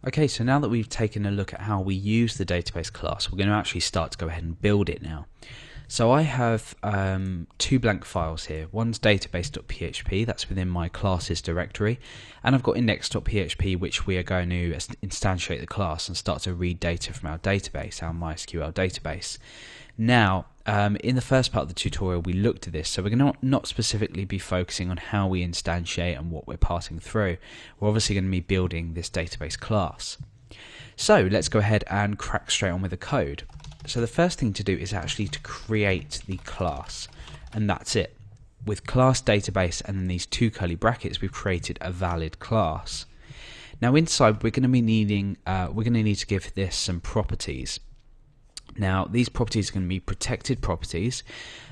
Okay, so now that we've taken a look at how we use the database class, we're going to actually start to go ahead and build it now. So I have two blank files here. One's database.php, that's within my classes directory, and I've got index.php, which we are going to instantiate the class and start to read data from our database, our MySQL database. Now, in the first part of the tutorial we looked at this, so we're going to not specifically be focusing on how we instantiate and what we're passing through. We're obviously going to be building this database class. So let's go ahead and crack straight on with the code. So the first thing to do is actually to create the class, and that's it. With class database and then these two curly brackets, we've created a valid class. Now inside we're going to be needing, need to give this some properties. Now these properties are going to be protected properties,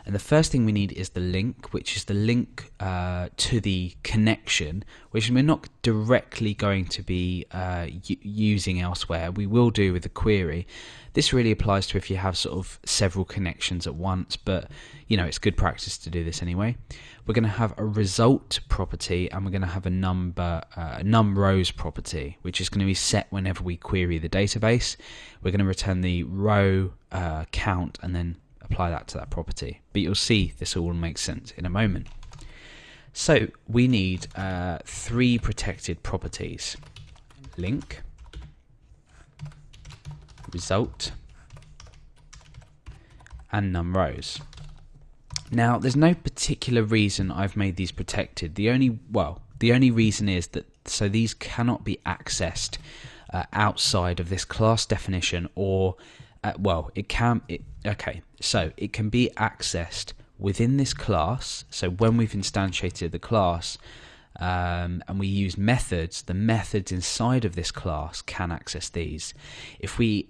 and the first thing we need is the link, which is the link to the connection, which we're not directly going to be using elsewhere. We will do with the query. This really applies to if you have sort of several connections at once, but you know, it's good practice to do this anyway. We're going to have a result property, and we're going to have a num rows property, which is going to be set whenever we query the database. We're going to return the row count and then apply that to that property. But you'll see this all makes sense in a moment. So we need three protected properties: link, result, and num rows. Now there's no particular reason I've made these protected. The only reason is that so these cannot be accessed outside of this class definition, or it can be accessed within this class. So when we've instantiated the class and we use methods, the methods inside of this class can access these. If we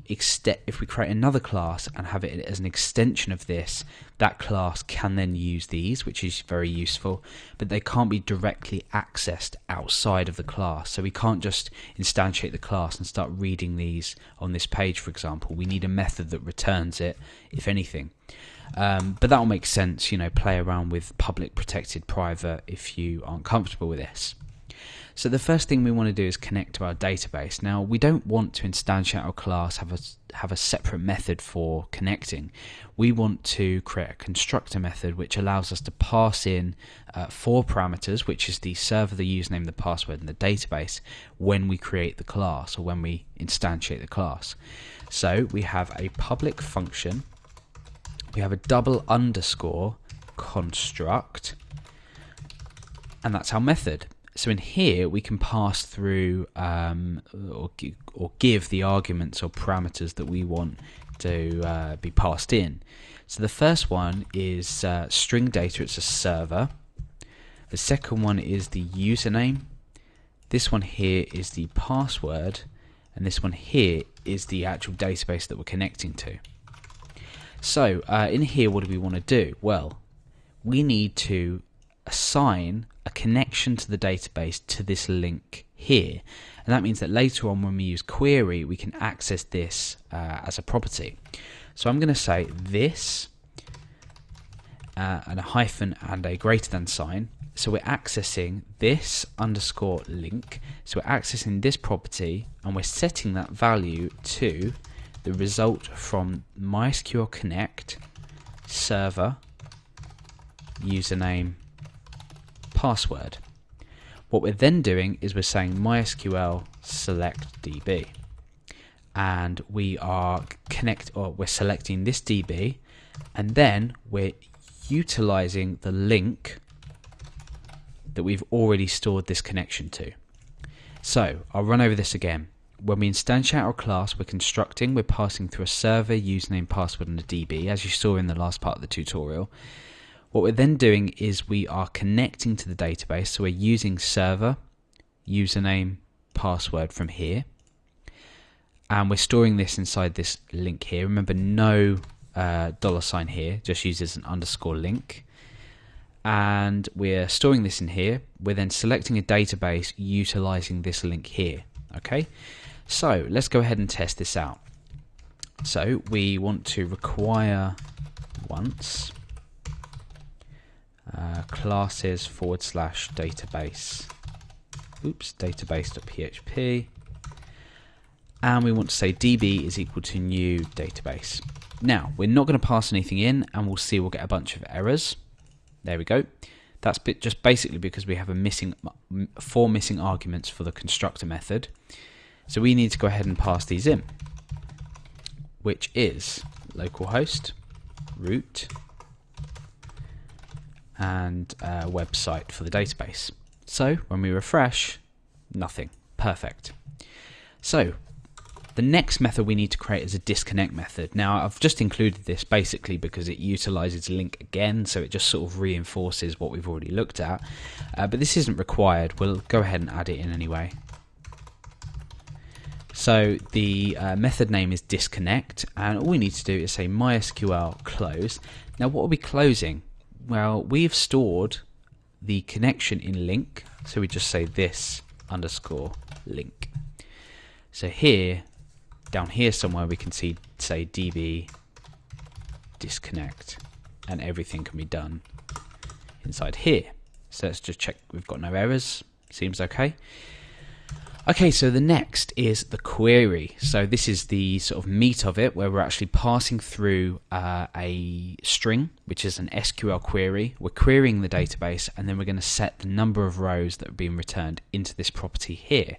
create another class and have it as an extension of this, that class can then use these, which is very useful, but they can't be directly accessed outside of the class. So we can't just instantiate the class and start reading these on this page, for example. We need a method that returns it, if anything. But that will make sense, you know, play around with public, protected, private if you aren't comfortable with this. So the first thing we want to do is connect to our database. Now we don't want to instantiate our class, have a separate method for connecting. We want to create a constructor method which allows us to pass in 4 parameters, which is the server, the username, the password, and the database when we create the class or when we instantiate the class. So we have a public function. We have a double underscore construct, and that's our method. So in here we can pass through or give the arguments or parameters that we want to be passed in. So the first one is string data, it's a server. The second one is the username. This one here is the password, and this one here is the actual database that we're connecting to. So in here, what do we want to do? Well, we need to assign a connection to the database to this link here, and that means that later on when we use query we can access this as a property. So I'm going to say this and a hyphen and a greater than sign. So we're accessing this underscore link, so we're accessing this property and we're setting that value to the result from MySQL Connect server username password. What we're then doing is we're saying MySQL select DB, and we're selecting this DB, and then we're utilizing the link that we've already stored this connection to. So I'll run over this again. When we instantiate our class, we're constructing, we're passing through a server, username, password, and a DB, as you saw in the last part of the tutorial. What we're then doing is we are connecting to the database, so we're using server, username, password from here, and we're storing this inside this link here. Remember, no $sign here, just uses an underscore link. And we're storing this in here. We're then selecting a database utilizing this link here. Okay, so let's go ahead and test this out. So we want to require once classes / database database.php, and we want to say db is equal to new database. Now, we're not going to pass anything in, and we'll see we'll get a bunch of errors. There we go. That's just basically because we have four missing arguments for the constructor method. So we need to go ahead and pass these in, which is localhost, root, and website for the database. So when we refresh, nothing. Perfect. So the next method we need to create is a disconnect method. Now, I've just included this basically because it utilizes link again, so it just sort of reinforces what we've already looked at. But this isn't required. We'll go ahead and add it in anyway. So the method name is disconnect, and all we need to do is say MySQL close. Now, what are we closing? Well, we've stored the connection in link, so we just say this underscore link. So here, down here somewhere, we can say db disconnect, and everything can be done inside here. So let's just check we've got no errors. Seems okay. Okay, so the next is the query. So this is the sort of meat of it, where we're actually passing through a string, which is an SQL query. We're querying the database, and then we're going to set the number of rows that are being returned into this property here.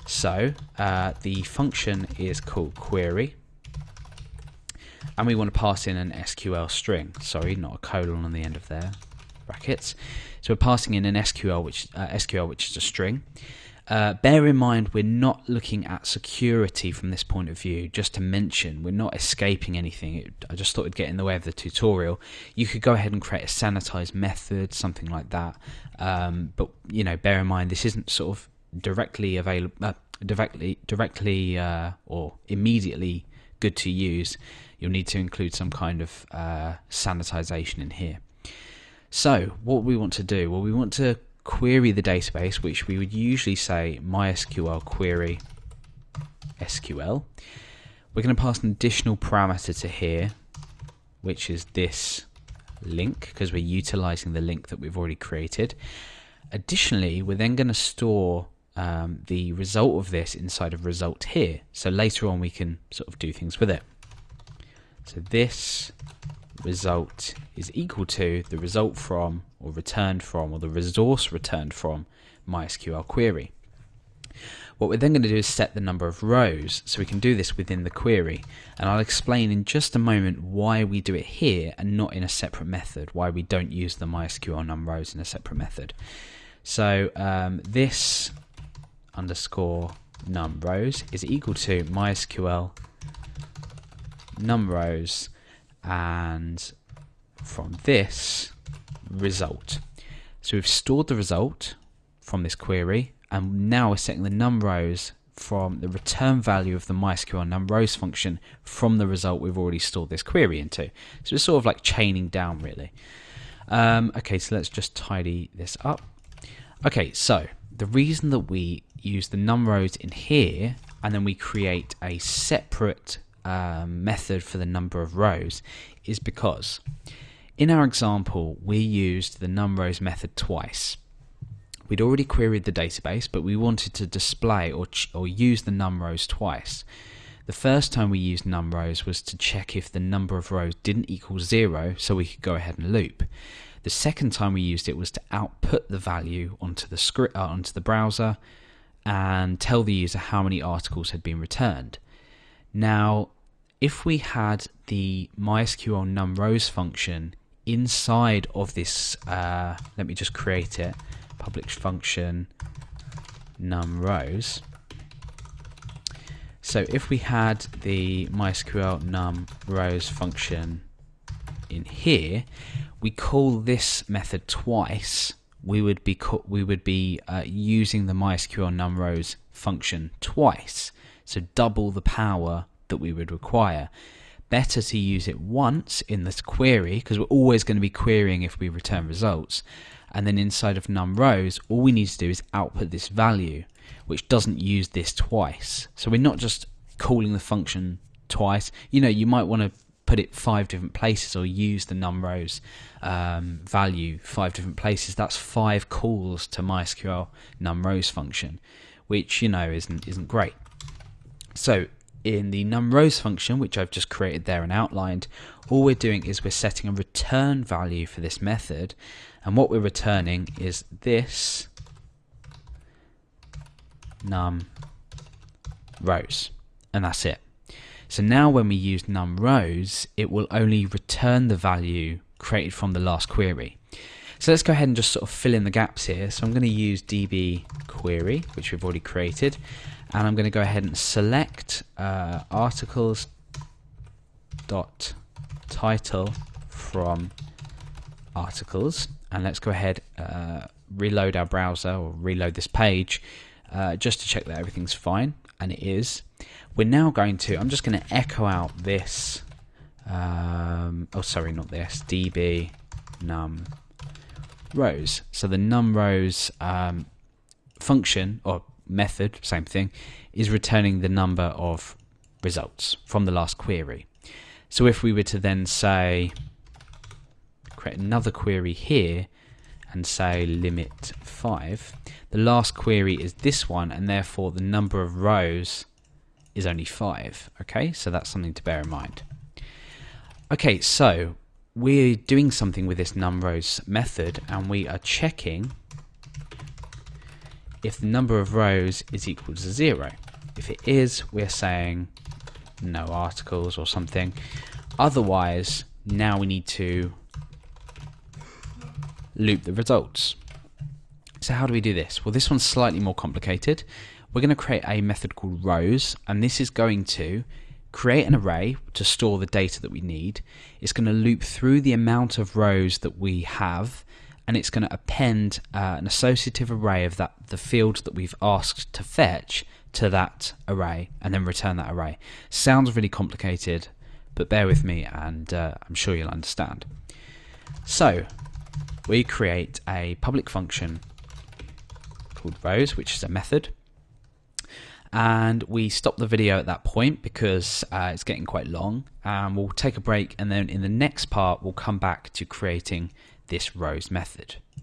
So the function is called query, and we want to pass in an SQL string. Sorry, not a colon on the end of there, brackets. So we're passing in an SQL, which is a string. Bear in mind, we're not looking at security from this point of view. Just to mention, we're not escaping anything. I just thought it'd get in the way of the tutorial. You could go ahead and create a sanitized method, something like that. But you know, bear in mind, this isn't sort of directly available, directly or immediately good to use. You'll need to include some kind of sanitization in here. So what we want to do, well, we want to query the database, which we would usually say MySQL query SQL. We're going to pass an additional parameter to here, which is this link, because we're utilizing the link that we've already created. Additionally, we're then going to store the result of this inside of result here, so later on we can sort of do things with it. So this result is equal to the result from, or returned from, or the resource returned from MySQL query. What we're then going to do is set the number of rows, so we can do this within the query, and I'll explain in just a moment why we do it here and not in a separate method, why we don't use the MySQL numRows in a separate method. So this underscore numRows is equal to MySQL numRows, and from this result. So we've stored the result from this query, and now we're setting the numRows from the return value of the MySQL numRows function from the result we've already stored this query into. So it's sort of like chaining down, really. Okay, so let's just tidy this up. Okay, so the reason that we use the numRows in here and then we create a separate method for the number of rows is because in our example we used the numRows method twice. We'd already queried the database, but we wanted to display or use the numRows twice. The first time we used numRows was to check if the number of rows didn't equal 0, so we could go ahead and loop. The second time we used it was to output the value onto the script, onto the browser, and tell the user how many articles had been returned. Now, if we had the MySQL numRows function inside of this, let me just create it, public function numRows. So if we had the MySQL numRows function in here, we call this method twice, we would be using the MySQL numRows function twice, so double the power that we would require. Better to use it once in this query, because we're always going to be querying if we return results, and then inside of numRows all we need to do is output this value, which doesn't use this twice. So we're not just calling the function twice. You know, you might want to put it 5 different places or use the numRows value 5 different places. That's 5 calls to MySQL numRows function, which, you know, isn't great. So in the numRows function, which I've just created there and outlined, all we're doing is we're setting a return value for this method, and what we're returning is this numRows, and that's it. So now when we use numRows, it will only return the value created from the last query. So let's go ahead and just sort of fill in the gaps here. So I'm going to use db query, which we've already created, and I'm going to go ahead and select articles dot title from articles, and let's go ahead reload our browser or reload this page just to check that everything's fine, and it is. We're now going to, I'm just going to echo out this oh sorry, not this, db numRows. So the numRows function or method, same thing, is returning the number of results from the last query. So if we were to then say, create another query here and say limit 5, the last query is this one, and therefore the number of rows is only 5. Okay, so that's something to bear in mind. Okay, so we're doing something with this numRows method, and we are checking if the number of rows is equal to 0. If it is, we're saying no articles or something. Otherwise, now we need to loop the results. So how do we do this? Well, this one's slightly more complicated. We're going to create a method called rows, and this is going to create an array to store the data that we need. It's going to loop through the amount of rows that we have, and it's going to append an associative array of the field that we've asked to fetch to that array, and then return that array. Sounds really complicated, but bear with me, and I'm sure you'll understand. So we create a public function called rows, which is a method, and we stop the video at that point because it's getting quite long. We'll take a break, and then in the next part we'll come back to creating this rows method.